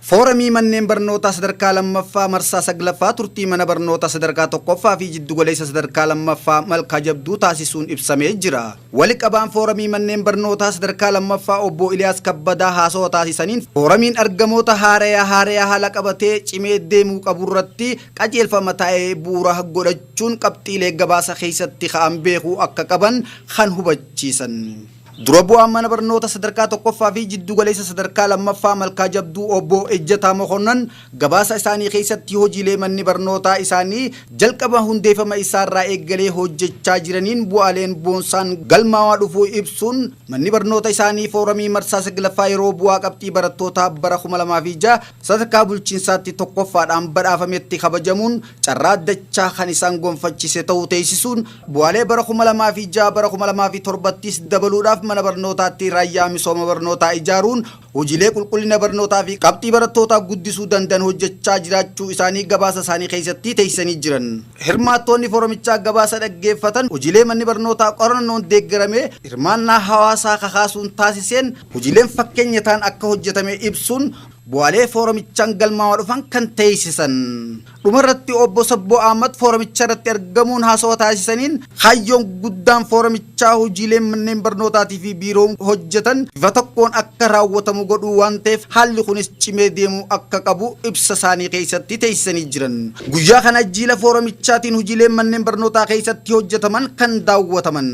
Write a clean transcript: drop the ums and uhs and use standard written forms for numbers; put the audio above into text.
Foorumii manneen barnootaa sadarkaa lammaffaa marsaa saglaffaa turtii mana barnootaa sadarkaa tokkoffaa fi jiddugaleessa sadarkaa lammaffaa malkaa jabduu taasisuun ibsamee jira. Waliqabaan foorumii manneen barnootaa sadarkaa lammaffaa obbo Iliyaas Kabbadaa haasawaa taasisaniin foorumiin argamoota haarayaa haala qabatee cimee deemuu qabu irratti qajeelfama taa'ee bu'uura godhachuun qabxiilee gabaasa keessatti ka'an beekuu akka qaban kan hubachiisan. Dura bu'aan mana barnoota sadarkaa tokkoffaa fi jiddugaleessa sadarkaa lammaffaa malkaa jabduu obbo Ejjataa Mokonnon gabaasa isaanii keessatti hojiilee manni barnootaa isaanii jalqaba hundeeffama isaarraa eegalee hojjechaa jiraniin bu'aaleen boonsaan galmaawaa dhufuu ibsuun manni barnoota isaanii foorumii marsaa saglaffaa yeroo bu'aa qabxii barattootaa bara 2006 sadarkaa bulchiinsaatti tokkoffaadhaan badhaafametti kabajamuun carraa dachaa kan isaan gonfachiise ta'uu teessisuun bu'aalee bara 2006 bara 2007tis dabaluudhaaf mana barnootaatti raayyaa misooma barnootaa ijaaruun hojiilee qulqullina barnootaa fi qabxii barattootaa guddisuu danda'an hojjechaa jiraachuu isaanii gabaasa isaanii keessatti teessanii jiran. Hirmaattoonni foorumichaa gabaasa dhaggeeffatan hojiilee manni barnootaa qorannoon deeggarame hirmaannaa hawaasaa kakaasuun taasiseen hojiileen fakkeenya ta'an akka hojjetame ibsuun bu'aalee foorumichaan galmaawaa dhufan kan teessisan. Dhumarratti obbo Sabboo Ahmad foorumicha irratti argamuun haasawaa taasisaniin hayyoon guddaan foorumichaa hojiileen manneen barnootaatii fi biiroon hojjetan bifa tokkoon akka raawwatamu godhuu waan ta'eef haalli kunis cimee deemuu akka qabu ibsa isaanii keessatti teessisanii jiran. Guyyaa kana jiila foorumichaatiin hojiileen manneen barnootaa keessatti hojjetaman kan daawwataman.